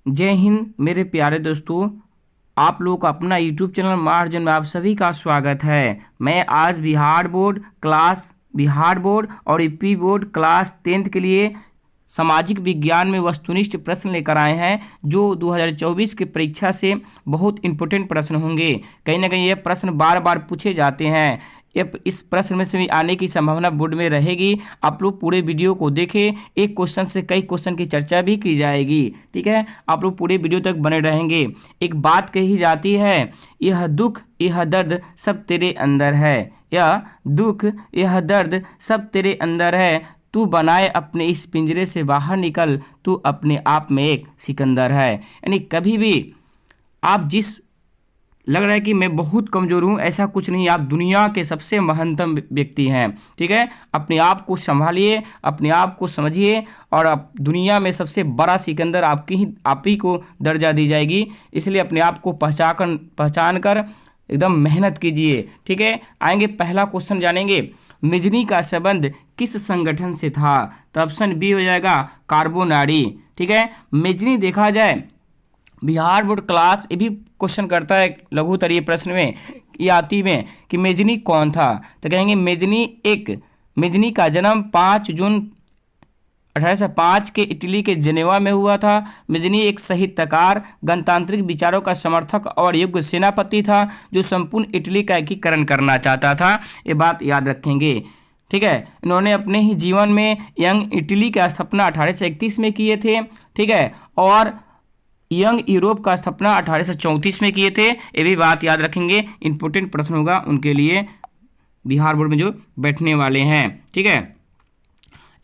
जय हिंद मेरे प्यारे दोस्तों। आप लोगों का अपना यूट्यूब चैनल महार्जन में आप सभी का स्वागत है। मैं आज बिहार बोर्ड और यूपी बोर्ड क्लास 10th के लिए सामाजिक विज्ञान में वस्तुनिष्ठ प्रश्न लेकर आए हैं, जो 2024 की परीक्षा से बहुत इंपॉर्टेंट प्रश्न होंगे। कहीं ना कहीं ये प्रश्न बार बार पूछे जाते हैं। इस प्रश्न में से भी आने की संभावना बोर्ड में रहेगी। आप लोग पूरे वीडियो को देखें, एक क्वेश्चन से कई क्वेश्चन की चर्चा भी की जाएगी। ठीक है, आप लोग पूरे वीडियो तक बने रहेंगे। एक बात कही जाती है, यह दुख यह दर्द सब तेरे अंदर है। यह दुख यह दर्द सब तेरे अंदर है, तू बनाए अपने इस पिंजरे से बाहर निकल, तू अपने आप में एक सिकंदर है। यानी कभी भी आप जिस लग रहा है कि मैं बहुत कमज़ोर हूँ, ऐसा कुछ नहीं। आप दुनिया के सबसे महानतम व्यक्ति हैं। ठीक है, अपने आप को संभालिए, अपने आप को समझिए, और आप दुनिया में सबसे बड़ा सिकंदर आप ही को दर्जा दी जाएगी। इसलिए अपने आप को पहचान कर एकदम मेहनत कीजिए। ठीक है, आएंगे पहला क्वेश्चन जानेंगे। मिजनी का संबंध किस संगठन से था? तो ऑप्शन बी हो जाएगा कार्बोनारी। ठीक है, मिजनी देखा जाए बिहार बोर्ड क्लास ये भी क्वेश्चन करता है लघुत्तरीय प्रश्न में याति में कि मेजनी कौन था। तो कहेंगे मेजनी का जन्म 5 जून 1805 के इटली के जेनेवा में हुआ था। मेजनी एक साहित्यकार, गणतांत्रिक विचारों का समर्थक और योग्य सेनापति था, जो संपूर्ण इटली का एकीकरण करना चाहता था। ये बात याद रखेंगे। ठीक है, इन्होंने अपने ही जीवन में यंग इटली की स्थापना 1831 में किए थे। ठीक है, और यंग यूरोप का स्थापना 1834 में किए थे। ये भी बात याद रखेंगे, इंपॉर्टेंट प्रश्न होगा उनके लिए बिहार बोर्ड में जो बैठने वाले हैं। ठीक है,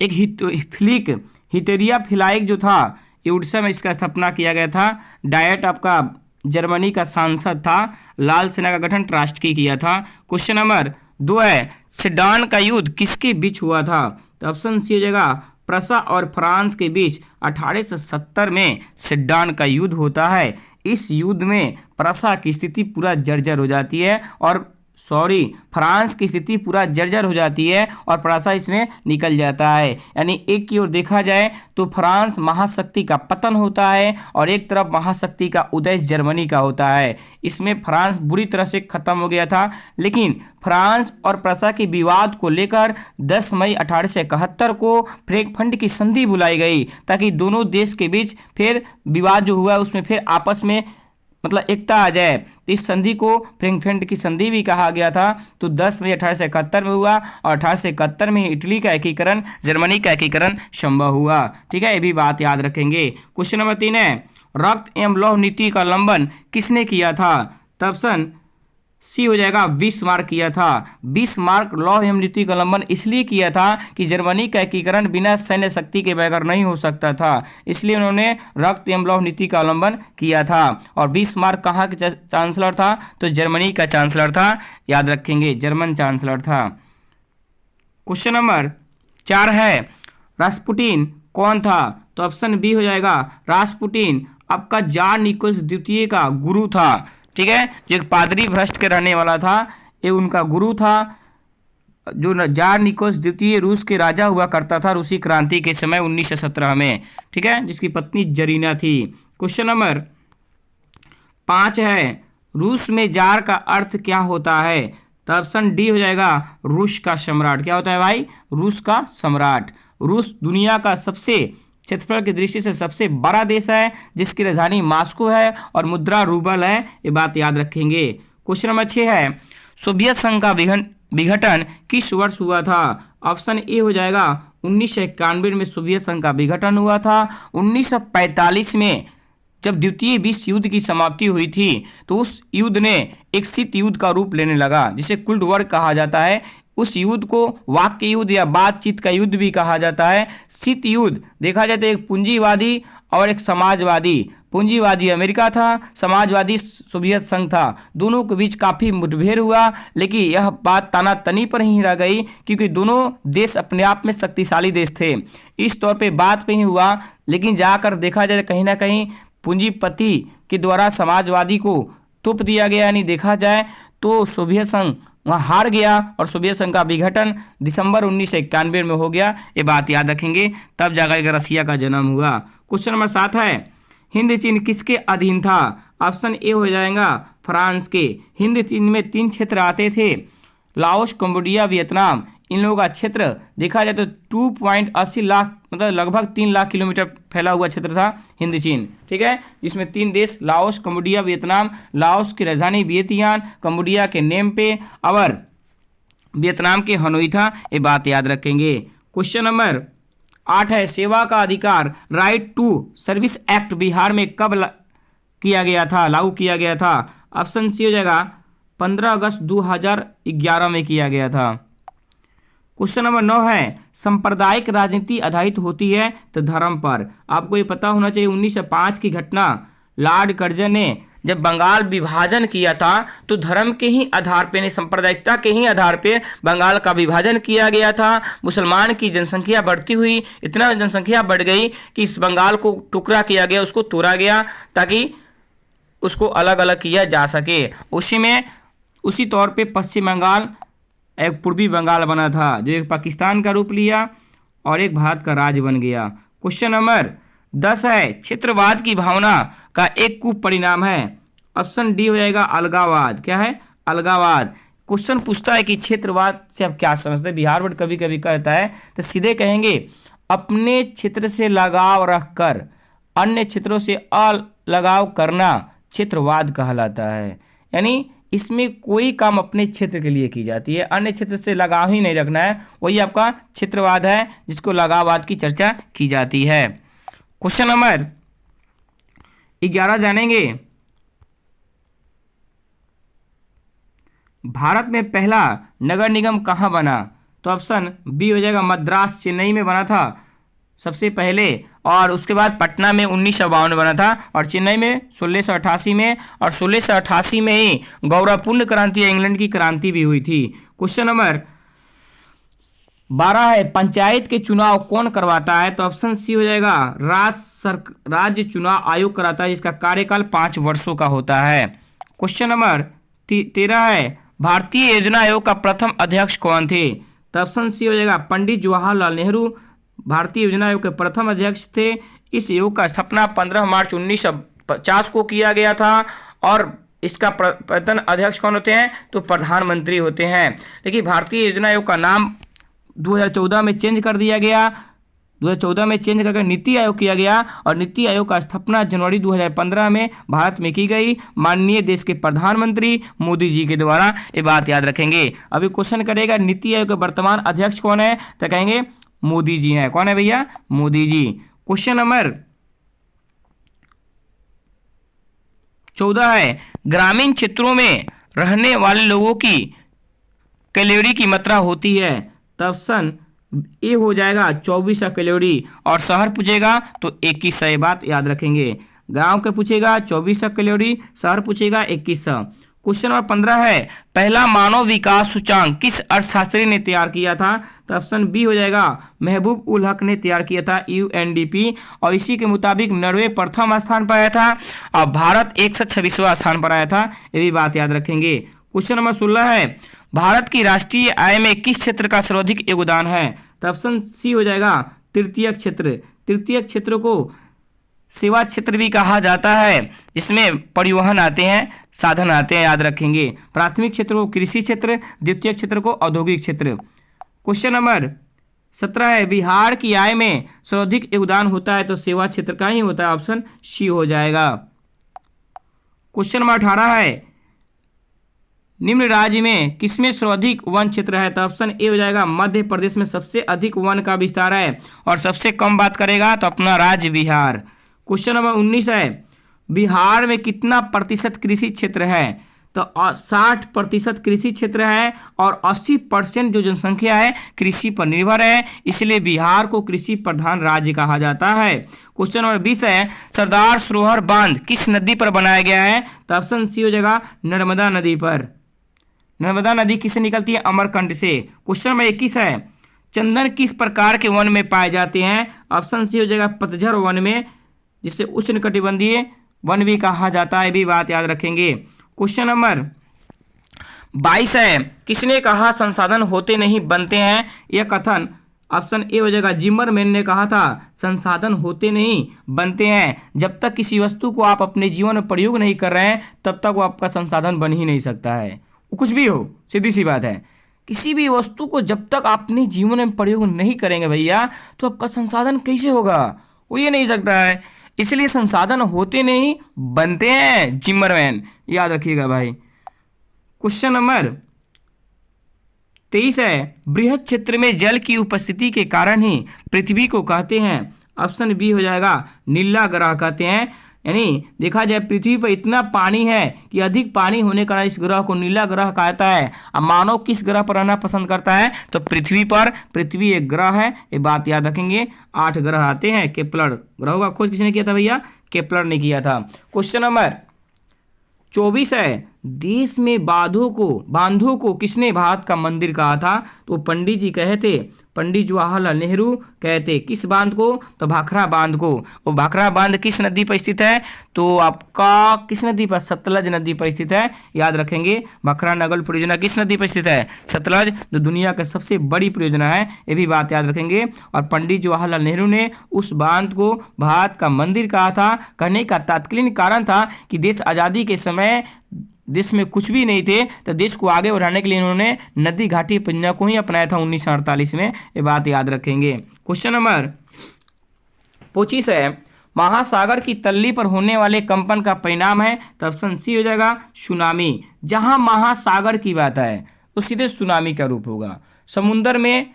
एक हिटेरिया फिलाइक जो था, ये उड़ीसा में इसका स्थापना किया गया था। डायट आपका जर्मनी का सांसद था। लाल सेना का गठन ट्रास्की किया था। क्वेश्चन नंबर 2 है, सेडान का युद्ध किसके बीच हुआ था? तो ऑप्शन सी हो जाएगा प्रसा और फ्रांस के बीच 1870 में सेडान का युद्ध होता है। इस युद्ध में प्रसा की स्थिति पूरा जर्जर हो जाती है और फ्रांस की स्थिति पूरा जर्जर हो जाती है और प्रसा इसमें निकल जाता है। यानी एक की ओर देखा जाए तो फ्रांस महाशक्ति का पतन होता है और एक तरफ महाशक्ति का उदय जर्मनी का होता है। इसमें फ्रांस बुरी तरह से खत्म हो गया था, लेकिन फ्रांस और प्रसा के विवाद को लेकर 10 मई 1871 को फ्रैंकफर्ट की संधि बुलाई गई, ताकि दोनों देश के बीच फिर विवाद जो हुआ उसमें फिर आपस में मतलब एकता आ जाए। तो इस संधि को फ्रैंकफर्ट की संधि भी कहा गया था। तो 10 मई 1871 में हुआ और 1871 में इटली का एकीकरण, जर्मनी का एकीकरण संभव हुआ। ठीक है, ये भी बात याद रखेंगे। क्वेश्चन नंबर 3 है, रक्त एवं लौह नीति का उल्लंघन किसने किया था? तो ऑप्शन सी हो जाएगा बिस्मार्क किया था। बिस्मार्क लौह एवं नीति का उल्लंघन इसलिए किया था कि जर्मनी का एकीकरण बिना सैन्य शक्ति के बगैर नहीं हो सकता था, इसलिए उन्होंने रक्त एवं लौह नीति का उल्लंघन किया था। और बिस्मार्क कहाँ के चांसलर था? तो जर्मनी का चांसलर था। याद रखेंगे, जर्मन चांसलर था। क्वेश्चन नंबर 4 है, रास्पुटिन कौन था? तो ऑप्शन बी हो जाएगा रास्पुटिन आपका जार निकोलस द्वितीय का गुरु था। ठीक है, जो एक पादरी भ्रष्ट के रहने वाला था, ये उनका गुरु था। जो जार निकोलस द्वितीय रूस के राजा हुआ करता था रूसी क्रांति के समय 1917 में। ठीक है, जिसकी पत्नी जरीना थी। क्वेश्चन नंबर 5 है, रूस में जार का अर्थ क्या होता है? तो ऑप्शन डी हो जाएगा रूस का सम्राट। क्या होता है भाई? रूस का सम्राट। रूस दुनिया का सबसे क्षेत्रफल की दृष्टि से सबसे बड़ा देश है, जिसकी राजधानी मॉस्को है और मुद्रा रूबल है। ये बात याद रखेंगे। क्वेश्चन नंबर 6 है, सोवियत संघ का विघटन किस वर्ष हुआ था? ऑप्शन ए हो जाएगा 1991 में सोवियत संघ का विघटन हुआ था। 1945 में जब द्वितीय विश्व युद्ध की समाप्ति हुई थी, तो उस युद्ध ने एक शीत युद्ध का रूप लेने लगा, जिसे कोल्ड वॉर कहा जाता है। उस युद्ध को वाक्य युद्ध या बातचीत का युद्ध भी कहा जाता है। शीत युद्ध देखा जाए तो एक पूंजीवादी और एक समाजवादी, पूंजीवादी अमेरिका था, समाजवादी सोवियत संघ था, दोनों के बीच काफ़ी मुठभेड़ हुआ। लेकिन यह बात तानातनी पर ही रह गई, क्योंकि दोनों देश अपने आप में शक्तिशाली देश थे। इस तौर पे बात पे ही हुआ, लेकिन जाकर देखा जाए कहीं ना कहीं पूंजीपति के द्वारा समाजवादी को तोप दिया गया। यानी देखा जाए तो सोवियत संघ वहाँ हार गया और सोवियत संघ का विघटन दिसंबर 1991 में हो गया। ये बात याद रखेंगे, तब जाकर रसिया का जन्म हुआ। क्वेश्चन नंबर 7 है, हिंद चीन किसके अधीन था? ऑप्शन ए हो जाएगा फ्रांस के। हिंद चीन में 3 क्षेत्र आते थे, लाओस, कंबोडिया, वियतनाम। इन लोगों का क्षेत्र देखा जाए तो 2.80 लाख मतलब लगभग 3 लाख किलोमीटर फैला हुआ क्षेत्र था हिंद चीन। ठीक है, जिसमें 3 देश लाओस, कंबोडिया, वियतनाम। लाओस की राजधानी वियतियान, कंबोडिया के नेमपे और वियतनाम के हनोई था। ये बात याद रखेंगे। क्वेश्चन नंबर 8 है सेवा का अधिकार, right to service act Bihar में कब किया गया था, लागू किया गया था? ऑप्शन सी हो जाएगा 15 अगस्त 2011 में किया गया था। क्वेश्चन नंबर 9 है सांप्रदायिक राजनीति आधारित होती है तो धर्म पर। आपको ये पता होना चाहिए 1905 की घटना, लॉर्ड कर्जन ने जब बंगाल विभाजन किया था तो धर्म के ही आधार पे, सांप्रदायिकता के ही आधार पे बंगाल का विभाजन किया गया था। मुसलमान की जनसंख्या बढ़ती हुई, इतना जनसंख्या बढ़ गई कि इस बंगाल को टुकड़ा किया गया, उसको तोड़ा गया ताकि उसको अलग अलग किया जा सके। उसी तौर पे पश्चिम बंगाल एक पूर्वी बंगाल बना था जो एक पाकिस्तान का रूप लिया और एक भारत का राज्य बन गया। क्वेश्चन नंबर 10 है क्षेत्रवाद की भावना का एक कुपरिणाम है। ऑप्शन डी हो जाएगा अलगाववाद। क्या है? अलगाववाद। क्वेश्चन पूछता है कि क्षेत्रवाद से आप क्या समझते हैं? बिहार बोर्ड कभी कभी कहता है तो सीधे कहेंगे अपने क्षेत्र से लगाव रखकर अन्य क्षेत्रों से अलगाव करना क्षेत्रवाद कहलाता है। यानी इसमें कोई काम अपने क्षेत्र के लिए की जाती है, अन्य क्षेत्र से लगाव ही नहीं रखना है, वही आपका क्षेत्रवाद है जिसको लगाववाद की चर्चा की जाती है। क्वेश्चन नंबर 11 जानेंगे, भारत में पहला नगर निगम कहाँ बना? तो ऑप्शन बी हो जाएगा मद्रास, चेन्नई में बना था सबसे पहले, और उसके बाद पटना में 1952 में बना था, और चेन्नई में 1688 में, और 1688 में ही गौरवपूर्ण क्रांति इंग्लैंड की क्रांति भी हुई थी। क्वेश्चन नंबर 12 है पंचायत के चुनाव कौन करवाता है? तो ऑप्शन सी हो जाएगा राज्य चुनाव आयोग कराता है जिसका कार्यकाल 5 वर्षों का होता है। क्वेश्चन नंबर 13 है भारतीय योजना आयोग का प्रथम अध्यक्ष कौन थे? तो ऑप्शन सी हो जाएगा पंडित जवाहरलाल नेहरू भारतीय योजना आयोग के प्रथम अध्यक्ष थे। इस आयोग का स्थापना 15 मार्च 1950 को किया गया था, और इसका प्रथम अध्यक्ष कौन होते हैं? तो प्रधानमंत्री होते हैं। देखिए भारतीय योजना आयोग का नाम 2014 में चेंज कर दिया गया, 2014 में चेंज करके नीति आयोग किया गया, और नीति आयोग का स्थापना जनवरी 2015 में भारत में की गई माननीय देश के प्रधानमंत्री मोदी जी के द्वारा। ये बात याद रखेंगे। अभी क्वेश्चन करेगा नीति आयोग के वर्तमान अध्यक्ष कौन है? तो कहेंगे मोदी जी हैं। कौन है भैया? मोदी जी। क्वेश्चन नंबर 14 है ग्रामीण क्षेत्रों में रहने वाले लोगों की कैलोरी की मात्रा होती है। तो ऑप्शन ए हो जाएगा 2400 कैलोरी, और शहर पूछेगा तो 2100। ये बात याद रखेंगे। गांव के पूछेगा 2400 कैलोरी, शहर पूछेगा 2100। क्वेश्चन नंबर 15 है पहला मानव विकास सूचांक किस अर्थशास्त्री ने तैयार किया था? तो ऑप्शन बी हो जाएगा महबूब उल हक ने तैयार किया था, UNDP, और इसी के मुताबिक नॉर्वे प्रथम स्थान पर आया था और भारत 126वां स्थान पर आया था। ये भी बात याद रखेंगे। क्वेश्चन नंबर 16 है भारत की राष्ट्रीय आय में किस क्षेत्र का सर्वाधिक योगदान है? तो ऑप्शन सी हो जाएगा तृतीय क्षेत्र। तृतीय क्षेत्र को सेवा क्षेत्र भी कहा जाता है, जिसमें परिवहन आते हैं, साधन आते हैं, याद रखेंगे। प्राथमिक क्षेत्र को कृषि क्षेत्र, द्वितीय क्षेत्र को औद्योगिक क्षेत्र। क्वेश्चन नंबर 17 है बिहार की आय में सर्वाधिक योगदान होता है तो सेवा क्षेत्र का ही होता है, ऑप्शन सी हो जाएगा। क्वेश्चन नंबर 18 है निम्न राज्य में किसमें सर्वाधिक वन क्षेत्र है? तो ऑप्शन ए हो जाएगा मध्य प्रदेश में सबसे अधिक वन का विस्तार है, और सबसे कम बात करेगा तो अपना राज्य बिहार। क्वेश्चन नंबर 19 है बिहार में कितना प्रतिशत कृषि क्षेत्र है? तो 60% कृषि क्षेत्र है, और 80% जो जनसंख्या है कृषि पर निर्भर है, इसलिए बिहार को कृषि प्रधान राज्य कहा जाता है। क्वेश्चन नंबर 20 है सरदार सरोवर बांध किस नदी पर बनाया गया है? तो ऑप्शन सी हो जाएगा नर्मदा नदी पर। नर्मदा नदी किससे निकलती है? अमरकंटक से। क्वेश्चन नंबर 21 है चंदन किस प्रकार के वन में पाए जाते हैं? ऑप्शन सी हो जाएगा पतझड़ वन में, जिसे उष्णकटिबंधीय वन भी कहा जाता है, भी बात याद रखेंगे। क्वेश्चन नंबर 22 है किसने कहा संसाधन होते नहीं बनते हैं? यह कथन ऑप्शन ए हो जाएगा, जिमरमैन ने कहा था संसाधन होते नहीं बनते हैं। जब तक किसी वस्तु को आप अपने जीवन में प्रयोग नहीं कर रहे हैं तब तक वो आपका संसाधन बन ही नहीं सकता है, वो कुछ भी हो, सीधी सी बात है। किसी भी वस्तु को जब तक अपने जीवन में प्रयोग नहीं करेंगे भैया तो आपका संसाधन कैसे होगा, हो ही नहीं सकता है। इसलिए संसाधन होते नहीं बनते हैं, जिमरमैन, याद रखिएगा भाई। क्वेश्चन नंबर 23 है, बृहद क्षेत्र में जल की उपस्थिति के कारण ही पृथ्वी को कहते हैं। ऑप्शन बी हो जाएगा, नीला ग्रह कहते हैं। यानी देखा जाए पृथ्वी पर इतना पानी है कि अधिक पानी होने के कारण इस ग्रह को नीला ग्रह कहता है। अब मानव किस ग्रह पर रहना पसंद करता है, तो पृथ्वी पर। पृथ्वी एक ग्रह है, ये बात याद रखेंगे। 8 ग्रह आते हैं। केपलर ग्रहों का खोज किसने किया था भैया, केपलर ने किया था। क्वेश्चन नंबर 24 है, देश में बांधों को किसने भारत का मंदिर कहा था, तो पंडित जी कहे थे, पंडित जवाहरलाल नेहरू कहते। किस बांध को, तो भाखड़ा बांध को। वो भाखड़ा बांध किस नदी पर स्थित है, तो आपका किस नदी पर, सतलज नदी पर स्थित है, याद रखेंगे। भाखड़ा नगर परियोजना किस नदी पर स्थित है, सतलज, जो दुनिया की सबसे बड़ी परियोजना है, ये भी बात याद रखेंगे। और पंडित जवाहरलाल नेहरू ने उस बांध को भारत का मंदिर कहा था। कहने का तात्कालिक कारण था कि देश आज़ादी के समय देश में कुछ भी नहीं थे, तो देश को आगे बढ़ाने के लिए इन्होंने नदी घाटी परियोजना को ही अपनाया था 1948 में, ये बात याद रखेंगे। क्वेश्चन नंबर 25 है, महासागर की तल्ली पर होने वाले कंपन का परिणाम है, तो ऑप्शन सी हो जाएगा, सुनामी। जहां महासागर की बात है तो सीधे सुनामी का रूप होगा। समुद्र में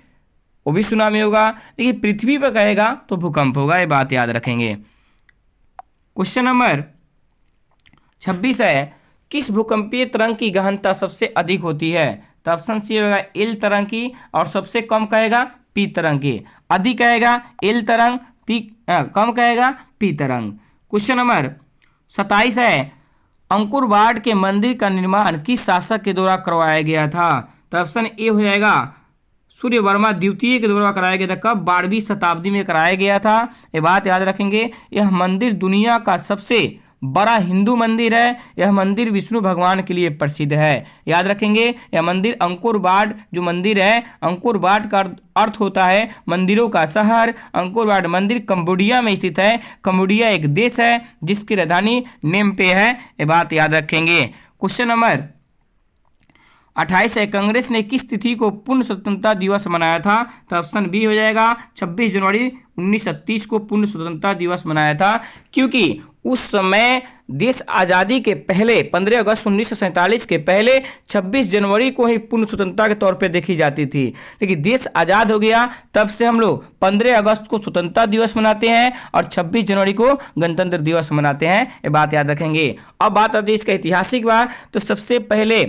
वो भी सुनामी होगा, लेकिन पृथ्वी पर कहेगा तो भूकंप होगा, ये बात याद रखेंगे। क्वेश्चन नंबर 26 है, किस भूकंपीय तरंग की गहनता सबसे अधिक होती है, तो ऑप्शन सी होगा, एल तरंग की। और सबसे कम कहेगा पी तरंग की। अधिक कहेगा एल तरंग, कम कहेगा पी तरंग। क्वेश्चन नंबर 27 है, अंकुरवाड के मंदिर का निर्माण किस शासक के द्वारा करवाया गया था, तो ऑप्शन ए हो जाएगा, सूर्यवर्मा द्वितीय के द्वारा कराया गया था। कब, 12वीं शताब्दी में कराया गया था, ये बात याद रखेंगे। यह मंदिर दुनिया का सबसे बड़ा हिंदू मंदिर है। यह मंदिर विष्णु भगवान के लिए प्रसिद्ध है, याद रखेंगे। यह मंदिर अंकुरवाड जो मंदिर है, अंकुरवाड का अर्थ होता है मंदिरों का शहर। अंकुरवाड मंदिर कंबोडिया में स्थित है। कंबोडिया एक देश है जिसकी राजधानी नेमपे है, ये बात याद रखेंगे। क्वेश्चन नंबर 28 है, कांग्रेस ने किस तिथि को पूर्ण स्वतंत्रता दिवस मनाया था, तो ऑप्शन बी हो जाएगा, 26 जनवरी 1930 को पूर्ण स्वतंत्रता दिवस मनाया था। क्योंकि उस समय देश आज़ादी के पहले 15 अगस्त 1947 के पहले 26 जनवरी को ही पूर्ण स्वतंत्रता के तौर पे देखी जाती थी। लेकिन देश आज़ाद हो गया तब से हम लोग 15 अगस्त को स्वतंत्रता दिवस मनाते हैं और 26 जनवरी को गणतंत्र दिवस मनाते हैं, ये बात याद रखेंगे। अब बात आती है इसका ऐतिहासिक बात, तो सबसे पहले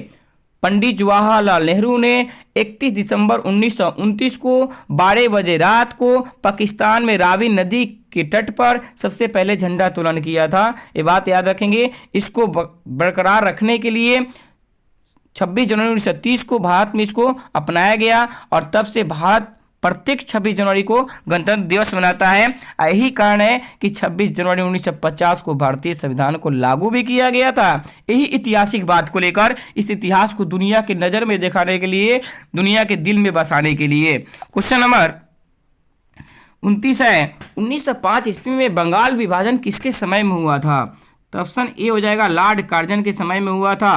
पंडित जवाहरलाल नेहरू ने 31 दिसंबर 1929 को 12 बजे रात को पाकिस्तान में रावी नदी के तट पर सबसे पहले झंडा उत्तोलन किया था, ये बात याद रखेंगे। इसको बरकरार रखने के लिए 26 जनवरी 1930 को भारत में इसको अपनाया गया और तब से भारत प्रत्येक 26 जनवरी को गणतंत्र दिवस मनाता है। यही कारण है कि 26 जनवरी 1950 को भारतीय संविधान को लागू भी किया गया था। यही ऐतिहासिक बात को लेकर इस इतिहास को दुनिया के नज़र में दिखाने के लिए, दुनिया के दिल में बसाने के लिए। क्वेश्चन नंबर 29 है, 1905 ईस्वी में बंगाल विभाजन किसके समय में हुआ था, तो ऑप्शन ए हो जाएगा, लॉर्ड कार्जन के समय में हुआ था।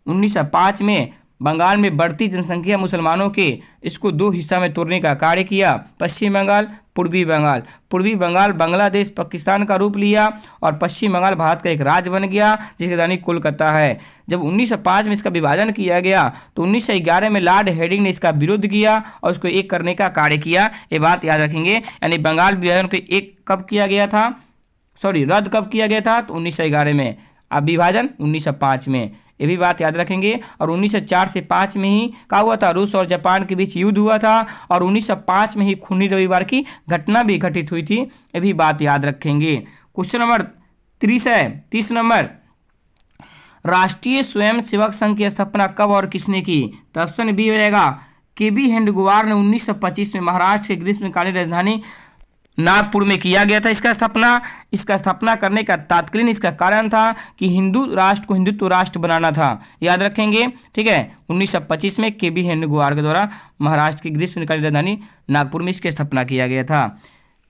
1905 में बंगाल में बढ़ती जनसंख्या मुसलमानों के इसको 2 हिस्सा में तोड़ने का कार्य किया, पश्चिम बंगाल, पूर्वी बंगाल। पूर्वी बंगाल बांग्लादेश पाकिस्तान का रूप लिया और पश्चिम बंगाल भारत का एक राज्य बन गया जिसकी राजधानी कोलकाता है। जब 1905 में इसका विभाजन किया गया तो 1911 में लॉर्ड हेडिंग ने इसका विरोध किया और उसको एक करने का कार्य किया, ये बात याद रखेंगे। यानी बंगाल विभाजन को एक कब किया गया था, रद्द कब किया गया था, तो 1911 में। अब विभाजन 1905 में, ये भी बात याद रखेंगे। और 1904 से 5 में ही क्या हुआ था, रूस और जापान के बीच युद्ध हुआ था और 1905 में ही खूनी रविवार की घटना भी घटित हुई थी, ये भी बात याद रखेंगे। क्वेश्चन नंबर 30 है, 30 नंबर, राष्ट्रीय स्वयंसेवक संघ की स्थापना कब और किसने की, तो ऑप्शन बी हो जाएगा, के बी हेडगेवार ने 1925 में महाराष्ट्र के ग्रीष्मकालीन राजधानी नागपुर में किया गया था इसका स्थापना। इसका स्थापना करने का तात्कालीन इसका कारण था कि हिंदू राष्ट्र को हिंदुत्व राष्ट्र बनाना था, याद रखेंगे, ठीक है। 1925 में के.बी. हेडगेवार के द्वारा महाराष्ट्र की ग्रीष्मकालीन राजधानी नागपुर में इसकी स्थापना किया गया था।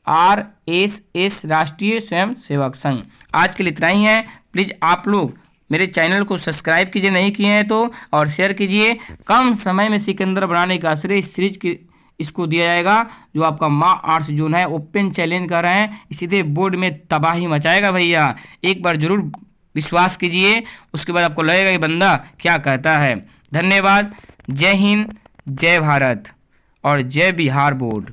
RSS राष्ट्रीय स्वयं सेवक संघ। आज के लिए इतना ही है। प्लीज़ आप लोग मेरे चैनल को सब्सक्राइब कीजिए नहीं किए हैं तो, और शेयर कीजिए। कम समय में सिकंदर बनाने का श्रेय इस सीरीज की इसको दिया जाएगा, जो आपका माँ आर्ट्स जोन है ओपन चैलेंज कर रहे हैं, सीधे बोर्ड में तबाही मचाएगा भैया। एक बार जरूर विश्वास कीजिए, उसके बाद आपको लगेगा ये बंदा क्या कहता है। धन्यवाद। जय हिंद, जय भारत और जय बिहार बोर्ड।